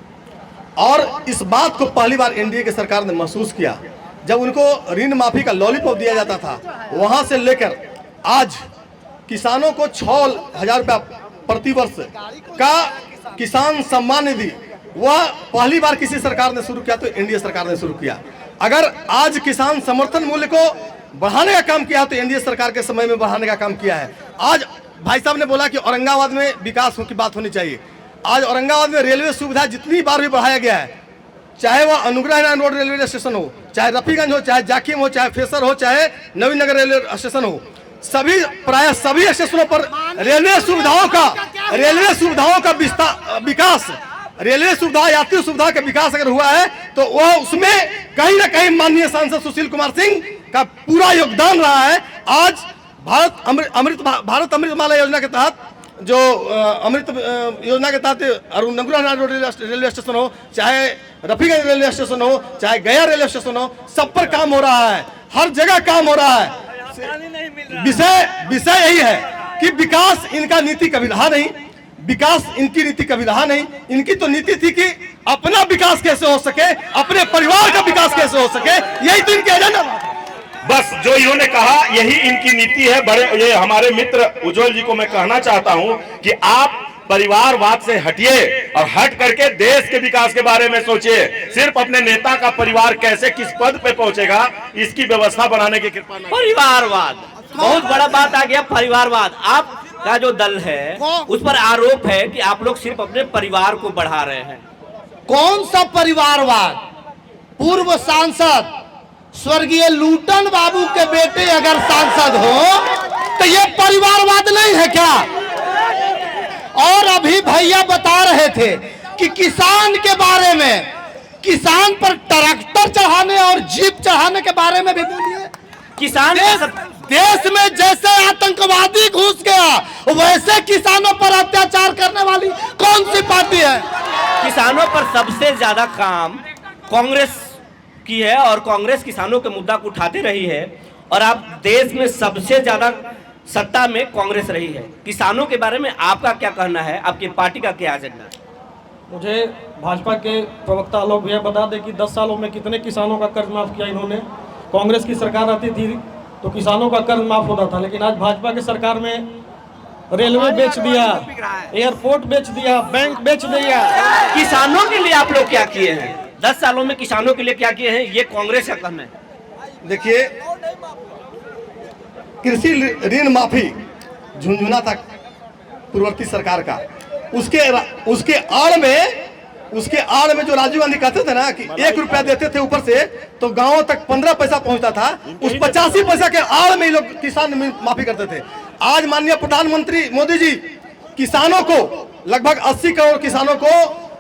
और इस बात को पहली बार एनडीए की सरकार ने महसूस किया जब उनको ऋण माफी का लॉलीपॉप दिया जाता था। वहां से लेकर आज किसानों को 6,000 रुपया प्रति वर्ष का किसान सम्मान निधि, वह पहली बार किसी सरकार ने शुरू किया तो एनडीए सरकार ने शुरू किया। अगर आज किसान समर्थन मूल्य को बढ़ाने का काम किया तो एनडीए सरकार के समय में बढ़ाने का काम किया है। आज भाई साहब ने बोला कि औरंगाबाद में विकास की बात होनी चाहिए। आज औरंगाबाद में रेलवे सुविधा जितनी बार भी बढ़ाया गया है, चाहे वह अनुग्रह रोड रेलवे स्टेशन हो, चाहे रफीगंज हो, चाहे जाकिम हो, चाहे फेसर हो, चाहे नवीन नगर रेलवे स्टेशन हो, प्राय सभी स्टेशनों पर रेलवे सुविधाओं का विकास, रेलवे सुविधा, यात्री सुविधा का विकास अगर हुआ है तो वह उसमें कहीं ना कहीं माननीय सांसद सुशील कुमार सिंह का पूरा योगदान रहा है। आज भारत अमृतमाला योजना के तहत जो अमृत योजना के तहत अनुग्रह रोड रेलवे स्टेशन हो, चाहे रफीगंज रेलवे स्टेशन हो, चाहे गया रेलवे स्टेशन हो, सब पर काम हो रहा है, हर जगह काम हो रहा है। विषय यही है कि विकास इनका नीति कभी रहा नहीं, विकास इनकी नीति कभी रहा नहीं। इनकी तो नीति थी कि अपना विकास कैसे हो सके, अपने परिवार का विकास कैसे हो सके, यही तो इनके एजेंडा था। बस जो इन्होंने कहा यही इनकी नीति है। बड़े ये हमारे मित्र उज्जवल जी को मैं कहना चाहता हूं कि आप परिवारवाद से हटिए और हट करके देश के विकास के बारे में सोचिए। सिर्फ अपने नेता का परिवार कैसे किस पद पे पहुंचेगा इसकी व्यवस्था बनाने की कृपा न। परिवारवाद बहुत बड़ा बात आ गया। परिवारवाद आपका जो दल है उस पर आरोप है कि आप लोग सिर्फ अपने परिवार को बढ़ा रहे हैं। कौन सा परिवारवाद? पूर्व सांसद स्वर्गीय लूटन बाबू के बेटे अगर सांसद हो तो ये परिवारवाद नहीं है क्या? और अभी भैया बता रहे थे कि किसान के बारे में, किसान पर ट्रैक्टर चढ़ाने और जीप चढ़ाने के बारे में भी बोलिए। किसान देश में जैसे आतंकवादी घुस गया वैसे किसानों पर अत्याचार करने वाली कौन सी पार्टी है? किसानों पर सबसे ज्यादा काम कांग्रेस की है और कांग्रेस किसानों के मुद्दा को उठाते रही है। और आप देश में सबसे ज्यादा सत्ता में कांग्रेस रही है। किसानों के बारे में आपका क्या कहना है? आपकी पार्टी का क्या एजेंडा है? मुझे भाजपा के प्रवक्ता आलोक भैया बता दें कि 10 सालों में कितने किसानों का कर्ज माफ किया इन्होंने। कांग्रेस की सरकार आती थी तो किसानों का कर्ज माफ होता था, लेकिन आज भाजपा की सरकार में रेलवे बेच दिया, एयरपोर्ट बेच दिया, बैंक बेच दिया। किसानों के लिए आप लोग क्या किए हैं? 10 सालों में किसानों के लिए क्या किए हैं, ये कांग्रेस का कहना है। देखिए, कृषि ऋण माफी झुंझुना तक पूर्ववर्ती सरकार का, उसके आड़ में जो राजीव गांधी कहते थे ना कि 1 रुपया देते थे ऊपर से तो गांवों तक 15 पैसा पहुंचता था, उस 85 पैसा के आड़ में लोग किसान माफी करते थे। आज माननीय प्रधानमंत्री मोदी जी किसानों को लगभग 80 करोड़ किसानों को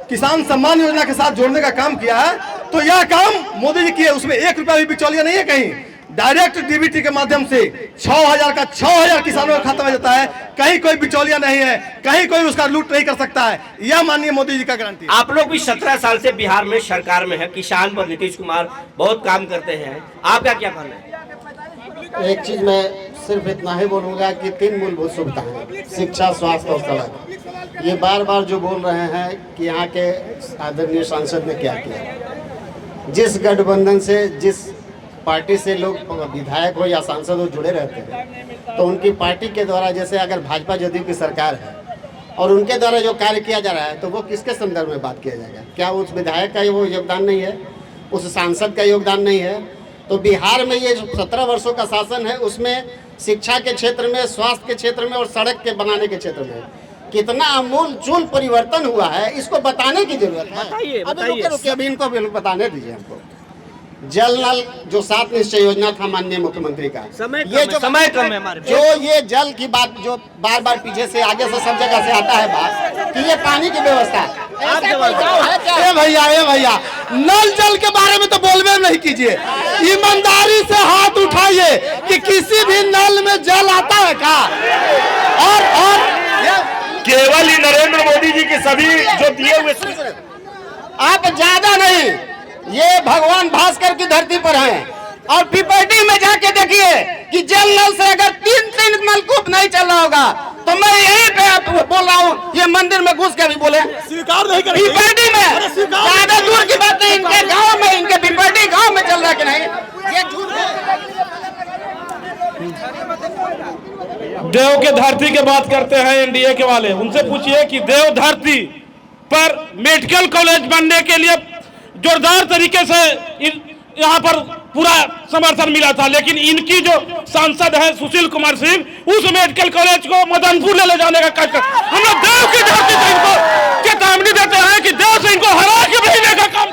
किसान सम्मान योजना के साथ जोड़ने का काम किया है। तो यह काम मोदी जी किए, उसमें 1 रुपया भी बिचौलिया नहीं है। कहीं डायरेक्ट डीबीटी के माध्यम से 6000 का 6000 किसानों के खाता में जाता है। कहीं कोई बिचौलिया नहीं है, कहीं कोई उसका लूट नहीं कर सकता है। यह माननीय मोदी जी का गारंटी। आप लोग भी 17 साल से बिहार में सरकार में है, किसान पर नीतीश कुमार बहुत काम करते हैं, आपका क्या कहना है? एक चीज मैं सिर्फ इतना ही बोलूंगा कि 3 मूलभूत सुविधाएं, शिक्षा, स्वास्थ्य और सड़क, ये बार बार जो बोल रहे हैं कि यहाँ के आदरणीय सांसद ने क्या किया। जिस गठबंधन से, जिस पार्टी से लोग विधायक हो या सांसद हो जुड़े रहते हैं, तो उनकी पार्टी के द्वारा, जैसे अगर भाजपा जदयू की सरकार है और उनके द्वारा जो कार्य किया जा रहा है तो वो किसके संदर्भ में बात किया जाएगा? क्या उस विधायक का वो योगदान नहीं है, उस सांसद का योगदान नहीं है? तो बिहार में ये 17 वर्षों का शासन है, उसमें शिक्षा के क्षेत्र में, स्वास्थ्य के क्षेत्र में और सड़क के बनाने के क्षेत्र में कितना आमूल चूल परिवर्तन हुआ है, इसको बताने की जरूरत है। अभी इनको बताने दीजिए हमको। जल नल जो 7 निश्चय योजना था माननीय मुख्यमंत्री का, ये जो समय कम है हमारे, जो ये जल की बात जो बार बार पीछे से आगे से सब जगह से आता है बात कि ये पानी की व्यवस्था ए भैया नल जल के बारे में तो बोलबे नहीं कीजिए। ईमानदारी से हाथ उठाइए कि किसी भी नल में जल आता है क्या? और केवल ही नरेंद्र मोदी जी के सभी जो दिए हुए, आप ज्यादा नहीं, ये भगवान भास्कर की धरती पर हैं। और पीपरडी में जाके देखिए कि जल नल से अगर 3 नलकूप नहीं चल रहा होगा तो मैं यही पे बोल रहा हूँ, ये मंदिर में घुस के भी बोले स्वीकार नहीं करेंगे। पीपरडी में ज्यादा दूर की बात नहीं, इनके गाँव में, इनके पीपरडी गाँव में चल रहा है कि नहीं, ये झूठ देव के धरती के बात करते हैं एनडीए के वाले, उनसे पूछिए कि देव धरती पर मेडिकल कॉलेज बनने के लिए जोरदार तरीके से यहाँ पर पूरा समर्थन मिला था, लेकिन इनकी जो सांसद है सुशील कुमार सिंह, उस मेडिकल कॉलेज को मदनपुर ले जाने का कार्य हम लोग देव की धरती से इनको चेतावनी देते हैं कि देव से इनको हरा के भेजने का काम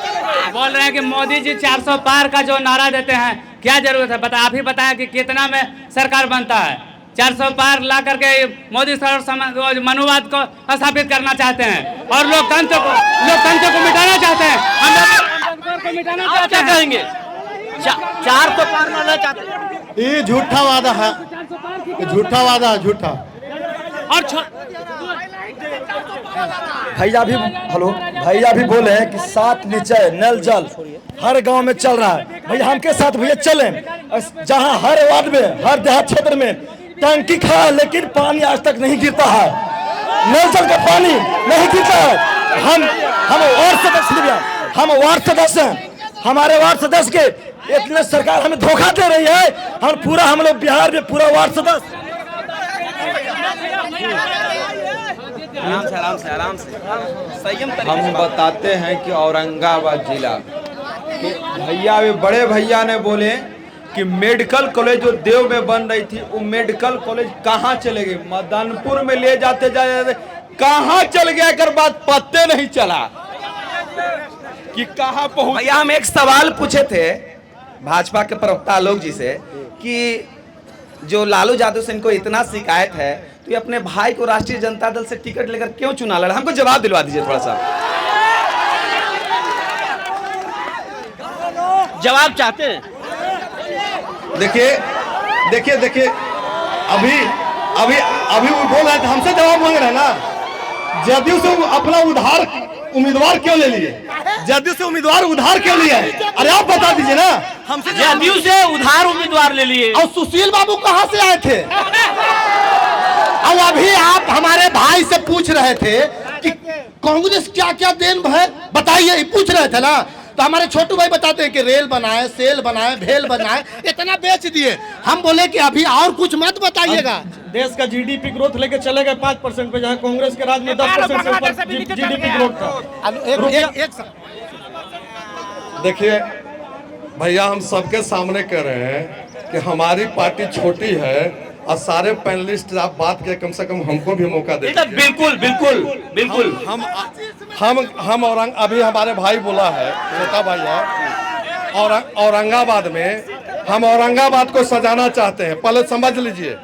बोल रहे हैं कि मोदी जी 400 पार का जो नारा देते हैं, क्या जरूरत है? आप ही बताया कि कितना में सरकार बनता है। 400 पार ला करके मोदी सरकार मनुवाद को स्थापित करना चाहते हैं और लोकतंत्र को मिटाना चाहते हैं। हम को मिटाना चाहते हैं। कहेंगे 400 पार लाना चाहते हैं, ये झूठा वादा है, झूठा वादा, झूठा। और भैया भी बोले कि 7 निश्चय नल जल हर गांव में चल रहा है। भैया हमके साथ भैया चलें, जहां हर वार्ड में, हर देहात क्षेत्र में टंकी खड़ा है लेकिन पानी आज तक नहीं गिरता है, नल जल का पानी नहीं गिरता है। हम वार्ड सदस्य हैं, हमारे वार्ड सदस्य के इतने सरकार हमें धोखा दे रही है। हम लोग बिहार में पूरा वार्ड सदस्य आराम से संयम हम बताते हैं कि औरंगाबाद जिला के भैया भी बड़े भैया ने बोले कि मेडिकल कॉलेज जो देव में बन रही थी वो मेडिकल कॉलेज कहाँ चले गई, मदनपुर में ले जाते जाते कहाँ चल गया कर बात पत्ते नहीं चला कि कहाँ पहुंच। भैया हम एक सवाल पूछे थे भाजपा के प्रवक्ता आलोक जी से कि जो लालू यादव से इनको इतना शिकायत है तो ये अपने भाई को राष्ट्रीय जनता दल से टिकट लेकर क्यों चुना लड़ा, हमको जवाब दिलवा दीजिए थोड़ा सा। जवाब चाहते हैं? देखिए अभी वो बोल रहे थे हमसे जवाब मांग रहे हैं ना। जदयू से अपना उधार उम्मीदवार क्यों ले लिए, जदयू से उम्मीदवार उधार क्यों लिए? अरे आप बता दीजिए ना। हमसे जदयू से उधार उम्मीदवार ले लिए। और सुशील बाबू कहाँ से आए थे? अब अभी आप हमारे भाई से पूछ रहे थे कि कांग्रेस क्या क्या देन है बताइए, पूछ रहे थे ना। तो हमारे छोटू भाई बताते हैं कि रेल बनाए, सेल बनाए, भेल बनाए, इतना बेच दिए। हम बोले कि अभी और कुछ मत बताइएगा। देश का जीडीपी ग्रोथ लेके चले गए 5% पे, जहाँ कांग्रेस के राज में 10% से ऊपर जीडीपी ग्रोथ था। देखिए भैया, हम सबके सामने कह रहे हैं कि हमारी पार्टी छोटी है और सारे पैनलिस्ट आप बात के कम से कम हमको भी मौका दे। बिल्कुल बिल्कुल बिल्कुल। हम अभी हमारे भाई बोला है, छोटा भाई है, और औरंगाबाद में हम औरंगाबाद को सजाना चाहते हैं। पहले समझ लीजिए,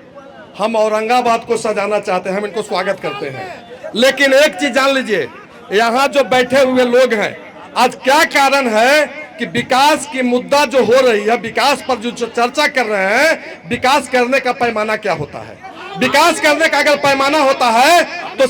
हम औरंगाबाद को सजाना चाहते हैं, हम इनको स्वागत करते हैं। लेकिन एक चीज जान लीजिए, यहाँ जो बैठे हुए लोग हैं, आज क्या कारण है कि विकास की मुद्दा जो हो रही है, विकास पर जो चर्चा कर रहे हैं, विकास करने का पैमाना क्या होता है? विकास करने का अगर पैमाना होता है तो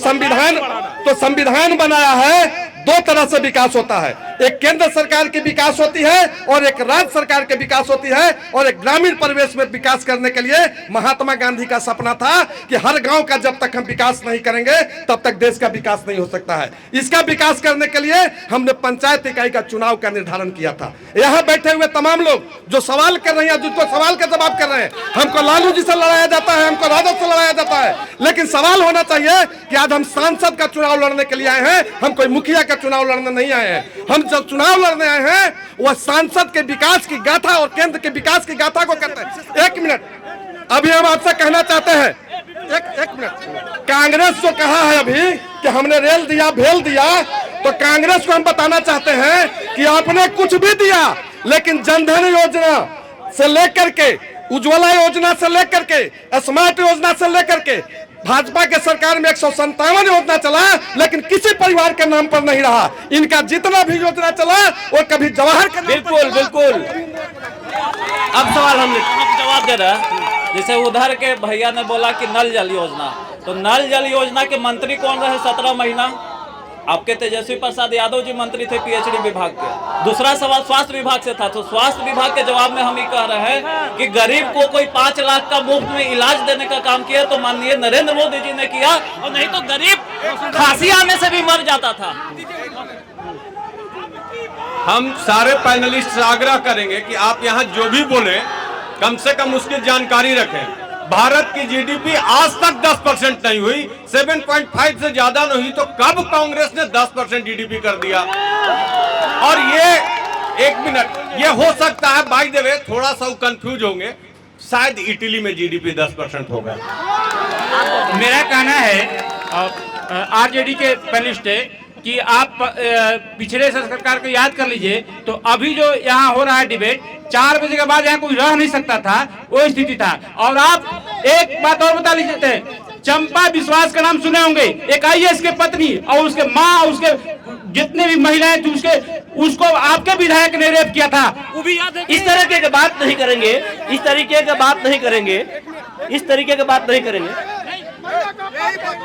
संविधान बनाया है, दो तरह से विकास होता है। एक केंद्र सरकार की विकास होती है और एक राज्य सरकार की विकास होती है। और एक ग्रामीण परिवेश में विकास करने के लिए महात्मा गांधी का सपना था कि हर गांव का जब तक हम विकास नहीं करेंगे तब तक देश का विकास नहीं हो सकता है। इसका विकास करने के लिए हमने पंचायत इकाई का चुनाव का निर्धारण किया था। यहाँ बैठे हुए तमाम लोग जो सवाल कर रहे हैं, जिनको सवाल का जवाब कर रहे हैं, हमको लालू जी से लड़ाया जाता है, हमको राजद से लड़ाया जाता है, लेकिन सवाल होना चाहिए कि आज हम सांसद का चुनाव लड़ने के लिए आए हैं, हम कोई मुखिया का चुनाव लड़ने नहीं आए हैं। हम जब चुनाव लड़ने आए हैं वह सांसद के विकास की गाथा और केंद्र के विकास की गाथा को करते हैं। एक मिनट, अभी हम आपसे कहना चाहते हैं, एक मिनट, कांग्रेस जो कहा है अभी कि हमने रेल दिया, भेल दिया, तो कांग्रेस को हम बताना चाहते हैं कि आपने कुछ भी दिया, लेकिन जनधन योजना से लेकर के, उज्ज्वला योजना से लेकर के, स्मार्ट योजना से लेकर के, भाजपा के सरकार में 157 योजना चला, लेकिन किसी परिवार के नाम पर नहीं रहा। इनका जितना भी योजना चला वो कभी जवाहर के बिल्कुल बिल्कुल। अब सवाल हम जवाब दे रहे हैं। जैसे उधर के भैया ने बोला कि नल जल योजना, तो नल जल योजना के मंत्री कौन रहे 17 महीना? आपके तेजस्वी प्रसाद यादव जी मंत्री थे पीएचडी विभाग के। दूसरा सवाल स्वास्थ्य विभाग से था, तो स्वास्थ्य विभाग के जवाब में हम ये कह रहे हैं कि गरीब को कोई 5 लाख का मुफ्त में इलाज देने का काम किया तो माननीय नरेंद्र मोदी जी ने किया, और नहीं तो गरीब खांसी आने से भी मर जाता था। हम सारे पैनलिस्ट से आग्रह करेंगे कि आप यहाँ जो भी बोले कम से कम उसकी जानकारी रखें। भारत की जीडीपी आज तक 10% नहीं हुई, 7.5 से ज्यादा नहीं हुई, तो कब कांग्रेस ने 10% जीडीपी कर दिया? और ये एक मिनट, ये हो सकता है बाय द वे, थोड़ा सा कंफ्यूज होंगे, शायद इटली में जीडीपी 10% होगा। मेरा कहना है आरजेडी के पैनलिस्ट कि आप पिछले सरकार को याद कर लीजिए, तो अभी जो यहाँ हो रहा है डिबेट, 4 बजे के बाद यहाँ कोई रह नहीं सकता था, वो स्थिति था। और आप एक बात और बता लीजिए, चंपा विश्वास का नाम सुने होंगे, एक आईएएस के पत्नी और उसके माँ, उसके जितने भी महिलाएं थी, उसको आपके विधायक ने रेप किया था, वो भी याद है। इस तरीके की बात नहीं करेंगे, इस तरीके की बात नहीं करेंगे, इस तरीके की बात नहीं करेंगे।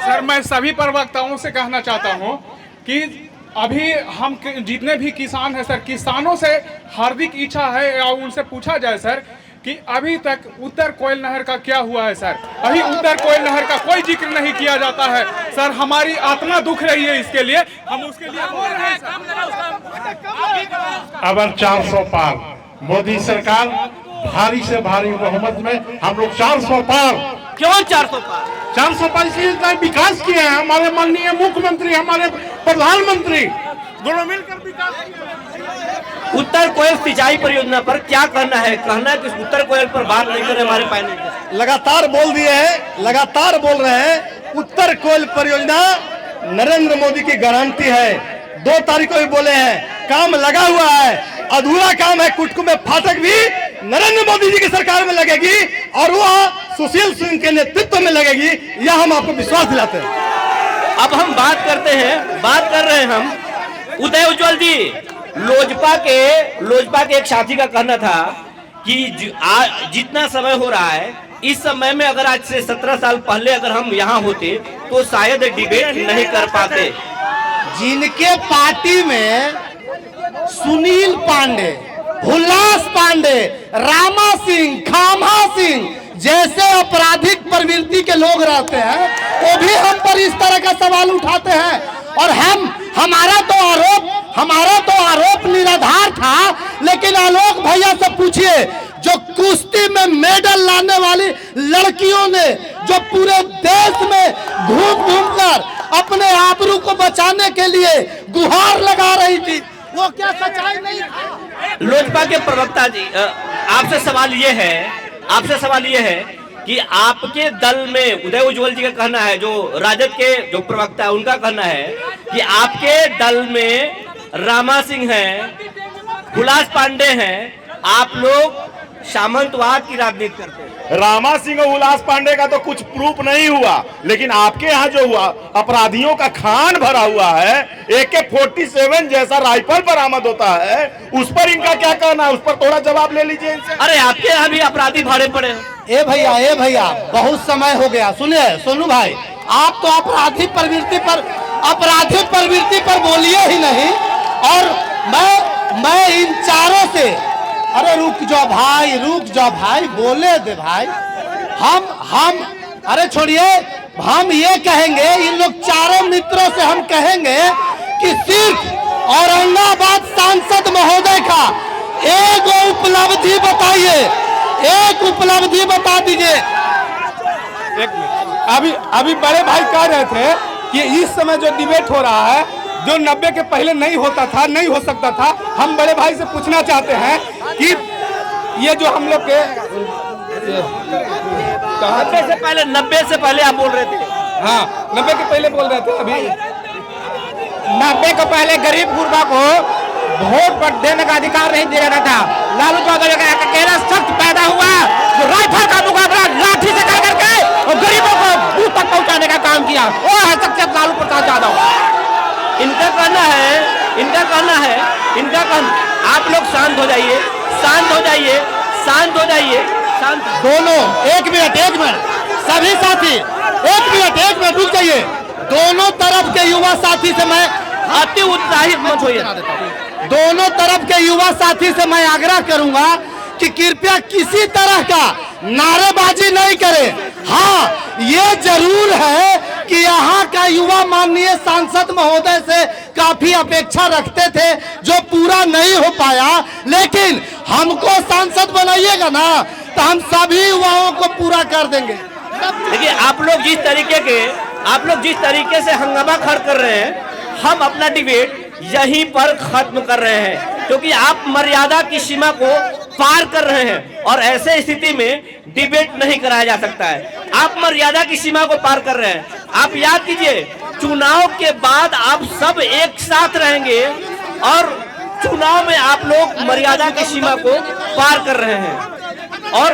सर, मैं सभी प्रवक्ताओं से कहना चाहता हूँ कि अभी हम जितने भी किसान हैं सर, किसानों से हार्दिक इच्छा है या उनसे पूछा जाए सर कि अभी तक उत्तर कोयल नहर का क्या हुआ है सर। अभी उत्तर कोयल नहर का कोई जिक्र नहीं किया जाता है सर। हमारी आत्मा दुख रही है इसके लिए, हम उसके लिए बोल रहे हैं। अगर 400 पार मोदी सरकार भारी से भारी बहुमत में हम लोग 400 पार। क्यों 400 पार? 400 पार इसलिए इतना विकास किए हैं हमारे माननीय मुख्यमंत्री, हमारे प्रधानमंत्री दोनों मिलकर विकास किए। उत्तर कोयल सिंचाई परियोजना पर क्या कहना है कि उत्तर कोयल पर बात नहीं कर रहे हमारे पैनल। लगातार बोल दिए हैं, लगातार बोल रहे हैं। उत्तर कोयल परियोजना नरेंद्र मोदी की गारंटी है। 2 तारीख को भी बोले हैं, काम लगा हुआ है, अधूरा काम है। कुटकुम में फाटक भी नरेंद्र मोदी जी की सरकार में लगेगी और वह सुशील सिंह के नेतृत्व में लगेगी, यह हम आपको विश्वास दिलाते हैं। अब हम बात कर रहे हैं हम उदय उज्ज्वल जी। लोजपा के एक साथी का कहना था कि जितना समय हो रहा है, इस समय में अगर आज से 17 साल पहले अगर हम यहाँ होते तो शायद डिबेट नहीं कर पाते। जिनके पार्टी में सुनील पांडे, हुल्लास पांडे, रामा सिंह, खामा सिंह जैसे आपराधिक प्रवृत्ति के लोग रहते हैं, वो भी हम पर इस तरह का सवाल उठाते हैं। और हमारा तो आरोप निराधार था। लेकिन आलोक भैया से पूछिए, जो कुश्ती में मेडल लाने वाली लड़कियों ने जो पूरे देश में घूम कर अपने आबरू को बचाने के लिए गुहार लगा रही थी, वो क्या सच्चाई नहीं था? लोजपा के प्रवक्ता जी, आपसे सवाल ये है कि आपके दल में उदय उज्ज्वल जी का कहना है, जो राजद के जो प्रवक्ता है उनका कहना है कि आपके दल में रामा सिंह हैं, हुलास पांडे हैं, आप लोग सामंतवाद की राजनीति करते हैं। रामा सिंह और उल्लास पांडे का तो कुछ प्रूफ नहीं हुआ, लेकिन आपके यहाँ जो हुआ, अपराधियों का खान भरा हुआ है, AK-47 जैसा राइफल बरामद होता है, उस पर इनका क्या कहना है? उस पर थोड़ा जवाब ले लीजिए इनसे। अरे आपके यहाँ भी अपराधी भाड़े पड़े हैं। ए भैया बहुत समय हो गया। सुनिए सोनू भाई, आप तो अपराधी प्रवृत्ति पर बोलिए ही नहीं। और मैं इन चारों से, अरे रुक जाओ भाई, बोले दे भाई। हम अरे छोड़िए, हम ये कहेंगे, इन लोग चारों मित्रों से हम कहेंगे कि सिर्फ औरंगाबाद सांसद महोदय का एक उपलब्धि बताइए, एक उपलब्धि बता दीजिए। एक मिनट, अभी बड़े भाई कह रहे थे कि इस समय जो डिबेट हो रहा है, जो 90 के पहले नहीं होता था, नहीं हो सकता था। हम बड़े भाई से पूछना चाहते हैं कि ये जो हम लोग के 90 से पहले आप बोल रहे थे। हाँ, 90 के पहले बोल रहे थे। अभी 90 के पहले गरीब गुरबा को वोट पर देने का अधिकार नहीं दिया जाता था। लालू यादव का अकेला शख्स पैदा हुआ जो राइफल का मुकाबला लाठी से कर करके और गरीबों को बूथ तक पहुंचाने का काम किया, वो है शख्सियत लालू प्रसाद यादव। इनका कहना है, आप लोग शांत हो जाइए। दोनों एक मिनट सभी साथी, एक मिनट रुक जाइए। दोनों तरफ के युवा साथी से मैं अति उत्साहित मत होइए। दोनों तरफ के युवा साथी से मैं आग्रह करूंगा कि कृपया किसी तरह का नारेबाजी नहीं करें। हाँ, ये जरूर है कि यहाँ का युवा माननीय सांसद महोदय से काफी अपेक्षा रखते थे, जो पूरा नहीं हो पाया। लेकिन हमको सांसद बनाइएगा ना, तो हम सभी युवाओं को पूरा कर देंगे। देखिए, आप लोग जिस तरीके से हंगामा खड़ा कर रहे हैं, हम अपना डिबेट यहीं पर खत्म कर रहे हैं, क्योंकि आप मर्यादा की सीमा को पार कर रहे हैं और ऐसे स्थिति में डिबेट नहीं कराया जा सकता है। आप मर्यादा की सीमा को पार कर रहे हैं। आप याद कीजिए, चुनाव के बाद आप सब एक साथ रहेंगे और चुनाव में आप लोग मर्यादा की सीमा को पार कर रहे हैं। और